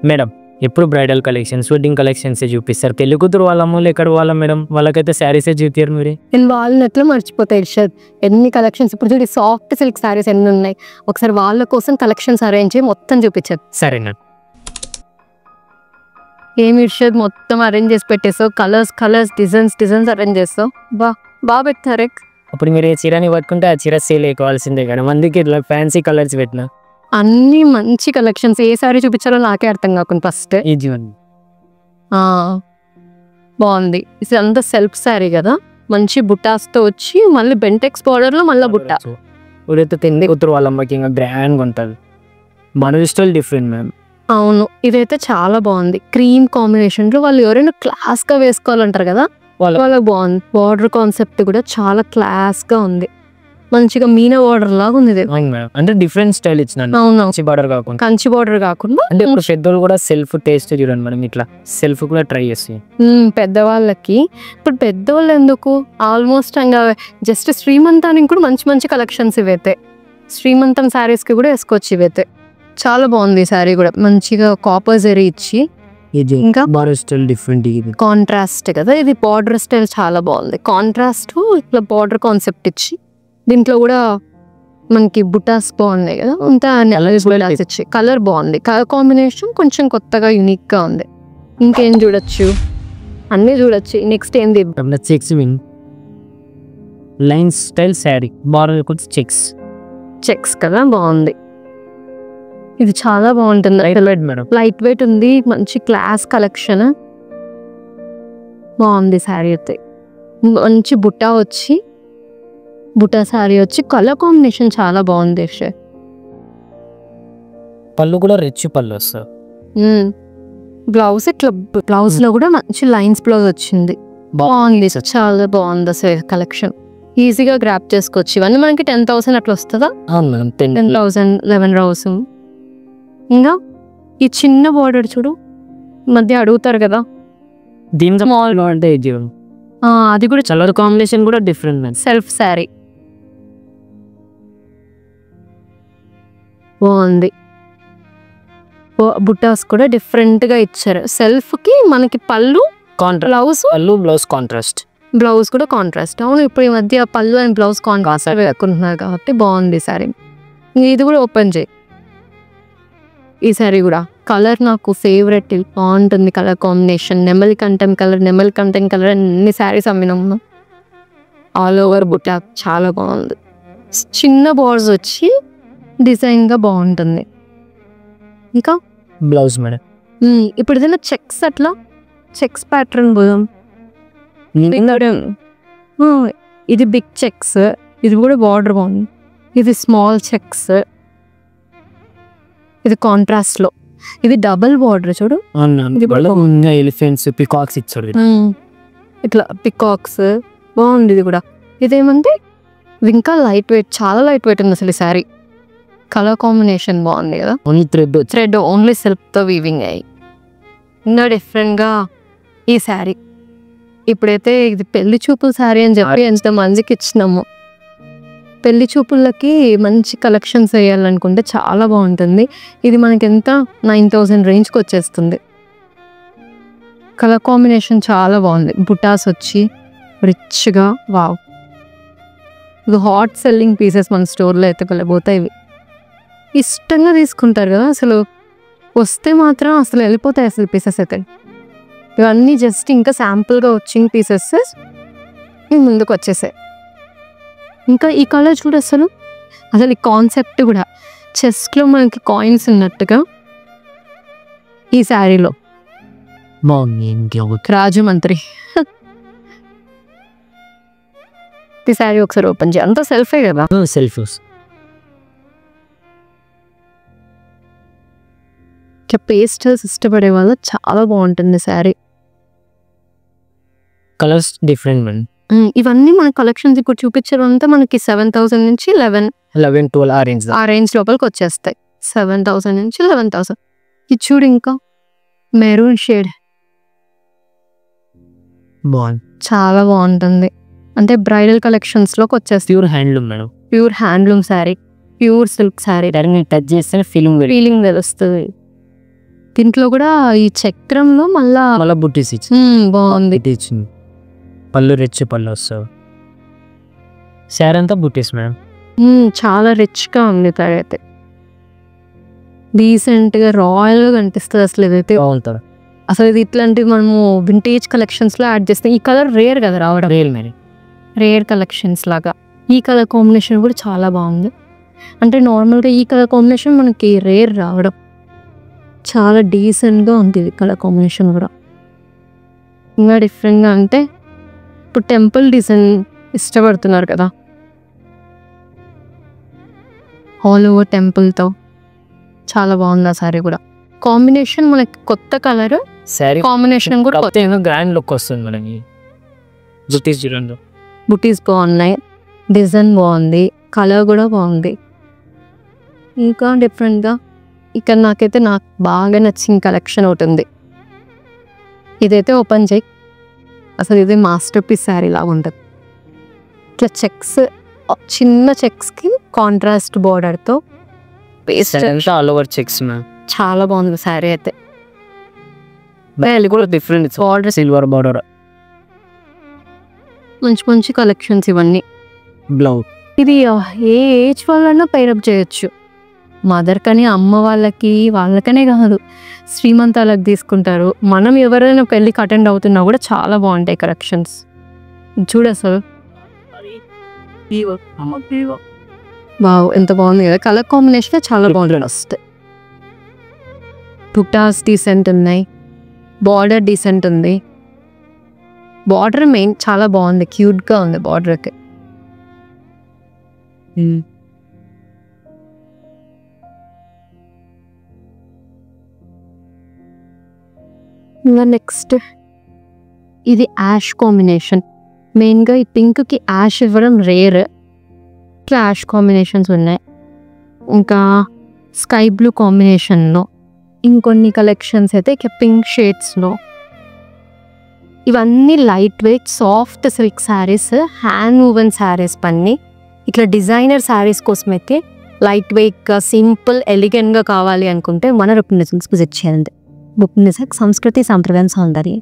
Madam ఎప్పుడు bridal collections wedding collections చూపిస్తారు. పెళ్లి కూతురు వాళ్ళ అమ్మలు ఎక్కడ వాళ్ళ మేడం వాళ్ళకైతే శారీసే చూపించారు మీరు. నేను వాళ్ళనట్లు మర్చిపోతాయి ఇర్షద్. ఎన్ని కలెక్షన్స్ ఇప్పుడు చూడండి, సాఫ్ట్ సిల్క్ శారీస్ ఎన్ని ఉన్నాయి. ఒకసారి వాళ్ళ కోసం కలెక్షన్స్ అరేంజ్ చేసి మొత్తం చూపించారు. సరేనా ఏమి ఇర్షద్ మొత్తం అరేంజ్ చేసి పెట్టేస్తావు. కలర్స్ డిజైన్స్ అరేంజ్ చేస్తావు. బాగా పెట్టారే. అప్పుడు మీరు ఏ చీరని పట్టుకుంటే ఆ చీర సేల్ అయిపోవాల్సిందే కదా. మందికి ఇట్లా ఫ్యాన్సీ కలర్స్ పెట్టిన అన్ని మంచి కలెక్షన్స్. ఏ సారీ చూపించాలో నాకే అర్థం కాకుండా ఫస్ట్. బాగుంది. ఇది అంతా సెల్ఫ్ శారీ కదా, మంచి బుట్టాస్తో వచ్చి మళ్ళీ బెంటెక్స్ బార్డర్ లో మళ్ళీ బుట్ట. ఉడైతే తిండి కూతురు వాళ్ళ అమ్మకి ఇంకా గ్రాండ్గా ఉంటుంది. మన స్టైల్ డిఫరెంట్ మ్యామ్. అవును, ఇదైతే చాలా బాగుంది. క్రీమ్ కాంబినేషన్ లో వాళ్ళు ఎవరైనా క్లాస్ గా వేసుకోవాలంటారు కదా, వాళ్ళకి బాగుంది. బార్డర్ కాన్సెప్ట్ కూడా చాలా క్లాస్ గా ఉంది. మంచిగా మీనా బార్డర్ లాగా ఉంది. అంటే డిఫరెంట్ స్టైల్ ఇచ్చిన కంచి బార్డర్ కాకుండా అంటే ఇప్పుడు పెద్దోళ్ళు కూడా సెల్ఫ్ టేస్ట్ చూడండి మనం, ఇట్లా సెల్ఫ్ కూడా ట్రై చేసి పెద్దవాళ్ళకి. ఇప్పుడు పెద్దవాళ్ళు ఎందుకు, ఆల్మోస్ట్ ఇంకా జస్ట్ శ్రీమంతానికి కూడా మంచి మంచి కలెక్షన్స్ ఇవైతే. శ్రీమంతం శారీస్ కి కూడా వేసుకోవచ్చు ఇవైతే. చాలా బాగుంది ఈ శారీ కూడా, మంచిగా కాపర్ జరీ ఇచ్చి. ఇంకా స్టైల్ డిఫరెంట్ కాంట్రాస్ట్ కదా, ఇది బార్డర్ స్టైల్ చాలా బాగుంది. కాంట్రాస్ట్ ఇట్లా బార్డర్ కాన్సెప్ట్ ఇచ్చి దీంట్లో కూడా మనకి బుటాస్ బాగున్నాయి కదా, అంతా ఇచ్చి కలర్ బాగుంది. కలర్ కాంబినేషన్ కొంచెం కొత్తగా యూనిక్ గా ఉంది. ఇంకేం చూడొచ్చు, అన్ని చూడొచ్చు. నెక్స్ట్ ఏంది, checks line style sari, border checks కదా, బాగుంది. ఇది చాలా బాగుంటుంది. లైట్ వెయిట్ ఉంది, మంచి క్లాస్ కలెక్షన్. బాగుంది శారీ అయితే. మంచి బుట్టా శారీ వచ్చి కలర్ కాంబినేషన్ చాలా బాగుంది. పళ్ళు కూడా రిచ్ పళ్ళు వస్తుంది. బ్లౌజ్ ఇట్లా బ్లౌజ్ లో కూడా మంచి లైన్స్ బ్లౌజ్ వచ్చింది. బాగుంది, చాలా బాగుంది అసలు కలెక్షన్. ఈజీగా గ్రాప్ చేసుకోవచ్చు. ఇవన్నీ మనకి 10,000 అట్లా వస్తుందా, 10,000 11,000. ఇంకా ఈ చిన్న బార్డర్ చూడు, మధ్య అడుగుతారు కదా, దీంట్లో స్మాల్ అంటే అది కూడా కలర్ కాంబినేషన్ కూడా డిఫరెంట్. సెల్ఫ్ శారీ బాగుంది. బుట్టాస్ కూడా డిఫరెంట్ గా ఇచ్చారు. సెల్ఫ్ కి మనకి పళ్ళు బ్లౌజ్ కాంట్రాస్ట్, బ్లౌజ్ కూడా కాంట్రాస్ట్. అవును, ఇప్పుడు ఈ మధ్య పళ్ళు అండ్ బ్లౌజ్ కాంట్రాస్ట్ వేసుకుంటున్నారు కాబట్టి బాగుంది సారీ. ఇది కూడా ఓపెన్ చేయి. ఈ సారీ కూడా కలర్ నాకు ఫేవరెట్, బాగుంటుంది కలర్ కాంబినేషన్. నెమలి కంఠం కలర్ అన్ని శారీస్ అమ్మినాము. ఆల్ ఓవర్ బుట్ట చాలా బాగుంది. చిన్న బార్డర్స్ వచ్చి డిజైన్ గా బాగుంటుంది. ఇంకా బ్లౌజ్ మేడం ఇప్పుడు ఏదైనా చెక్స్, అట్లా చెక్స్ ప్యాటర్న్ పోదాం. ఇది బిగ్ చెక్స్, ఇది కూడా బార్డర్ బాగుంది. ఇది స్మాల్ చెక్స్, ఇది కాంట్రాస్ట్ లో. ఇది డబుల్ బార్డర్ చూడు, ఎలిఫెంట్స్ పికాక్స్ ఇచ్చాడు, ఇట్లా పికాక్స్ బాగుంది. ఇది కూడా ఇదేమంటే ఇంకా లైట్ వెయిట్, చాలా లైట్ వెయిట్ ఉంది అసలు ఈ శారీ. కలర్ కాంబినేషన్ బాగుంది కదా, ఓన్లీ థ్రెడ్ ఓన్లీ సెల్ఫ్ తో వీవింగ్ అయ్యి. ఇంకా డిఫరెంట్ గా ఈ శారీ. ఇప్పుడైతే ఇది పెళ్లి చూపుల శారీ అని చెప్పి ఎంత మందికి ఇచ్చినాము. పెళ్లి చూపులకి మంచి కలెక్షన్స్ వేయాలనుకుంటే చాలా బాగుంటుంది. ఇది మనకి ఎంత 9,000 రేంజ్కి వచ్చేస్తుంది. కలర్ కాంబినేషన్ చాలా బాగుంది. బుటాస్ వచ్చి రిచ్గా, వావ్. ఇది హాట్ సెల్లింగ్ పీసెస్ మన స్టోర్లో అయితే వెళ్ళిపోతాయి. ఇవి ఇష్టంగా తీసుకుంటారు కదా, అసలు వస్తే మాత్రం అసలు వెళ్ళిపోతాయి అసలు పీసెస్ అయితే. ఇవన్నీ జస్ట్ ఇంకా శాంపుల్గా వచ్చిన పీసెస్ ముందుకు వచ్చేసాయి. ఇంకా ఈ కలర్ చూడు, అసలు ఈ కాన్సెప్ట్ కూడా చెస్ట్లో మనకి కాయిన్స్ ఉన్నట్టుగా ఈ శారీలో రాజమంత్రి. ఈ శారీ ఒకసారి ఓపెన్ చేయి. అంతా సెల్ఫే కదా, సెల్ఫ్. పేస్టల్స్ ఇష్టపడే వాళ్ళు చాలా బాగుంటుంది శారీ. Colours different. ఇవన్నీ మన కలెక్షన్స్ ఇప్పుడు చూపించడంతా మనకి 7,000 నుంచి 11-12 ఆ రేంజ్ లోపలికి వచ్చేస్తాయి. 7,000 నుంచి 11,000. ఇది చూడు, ఇంకా మెరూన్ షేడ్ బాగుంది, చాలా బాగుంటుంది. అంటే బ్రైడల్ కలెక్షన్స్ లోకి వచ్చేస్తుంది. Pure handloom madam, pure handloom sari, pure silk sari. Touch చేస్తే ఫీలింగ్ తెలుస్తుంది. దీంట్లో కూడా ఈ చక్రంలో మళ్ళా బుట్టీస్ ఇచ్చి బాగుంది. ఇచ్చింది. పళ్ళు రిచ్ పళ్ళు వస్తావు. శారీ అంతా బుట్టీస్ మేడం. చాలా రిచ్గా ఉంది సారీ అయితే. డీసెంట్గా రాయల్గా కనిపిస్తుంది అసలు. ఇదైతే బాగుంటుంది అసలు. ఇది ఇట్లాంటివి మనము వింటేజ్ కలెక్షన్స్లో యాడ్ చేస్తాం. ఈ కలర్ రేర్ కదా రావడం, రియల్ మరి రేర్ కలెక్షన్స్ లాగా. ఈ కలర్ కాంబినేషన్ కూడా చాలా బాగుంది. అంటే నార్మల్గా ఈ కలర్ కాంబినేషన్ మనకి రేర్ రావడం. చాలా డీసెంట్గా ఉంది ఇది కలర్ కాంబినేషన్ కూడా. ఇంకా డిఫరెంట్గా అంటే ఇప్పుడు టెంపుల్ డిజైన్ ఇష్టపడుతున్నారు కదా, ఆల్ ఓవర్ టెంపుల్తో చాలా బాగుంది ఆ సారీ కూడా. కాంబినేషన్ మనకి కొత్త కలర్ శారీ కాంబినేషన్ కూడా గ్రాండ్ లుక్ వస్తుంది మేడం. బుట్టీస్ చూడండి, బుటీస్ బాగున్నాయి, డిజైన్ బాగుంది, కలర్ కూడా బాగుంది. ఇంకా డిఫరెంట్గా ఇక్కడ నాకు బాగా నచ్చిన కలెక్షన్ ఒకటి ఉంది. ఇదైతే ఓపెన్ చేయి, అసలు ఇది మాస్టర్ పీస్ శారీ లాగా ఉంటుంది. ఇట్లా చెక్స్, చిన్న చెక్స్కి కాంట్రాస్ట్ బోర్డర్తో paste all over checks ma'am. చాలా బాగుంది శారీ అయితే. కూడా డిఫరెంట్ బార్డర్, సిల్వర్ బార్డర్, మంచి మంచి కలెక్షన్స్ ఇవన్నీ. బ్లౌజ్ ఇది ఏ ఏజ్ వాళ్ళైనా పైరప్ చేయొచ్చు. మదర్ కానీ అమ్మ వాళ్ళకనే కాదు, శ్రీమంతాలకు తీసుకుంటారు. మనం ఎవరైనా పెళ్ళికి అటెండ్ అవుతున్నా కూడా చాలా బాగుంటాయి కలెక్షన్స్. చూడు అసలు వావ్ ఎంత బాగుంది కదా. కలర్ కాంబినేషన్ చాలా బాగుంటుంది. వస్తాయి బుటాస్ డీసెంట్ ఉన్నాయి, బార్డర్ డీసెంట్ ఉంది. బార్డర్ మెయిన్ చాలా బాగుంది, క్యూట్గా ఉంది బార్డర్కి. ఇంకా నెక్స్ట్ ఇది యాష్ కాంబినేషన్. మెయిన్గా ఈ పింక్కి యాష్ ఇవ్వడం రేర్. ఇట్లా యాష్ కాంబినేషన్స్ ఉన్నాయి. ఇంకా స్కై బ్లూ కాంబినేషన్లో ఇంకొన్ని కలెక్షన్స్ అయితే ఇక పింక్ షేడ్స్లో. ఇవన్నీ light weight soft silk saris, hand woven saris పన్ని. ఇట్లా డిజైనర్ శారీస్ కోసం అయితే లైట్ వెయిట్గా సింపుల్ ఎలిగెంట్గా కావాలి అనుకుంటే మన రుక్మిణి సిల్క్స్ విజిట్ చేయండి. రుక్మిణి సిల్క్స్ సంస్కృతి సాంప్రదాయం సౌందర్యం.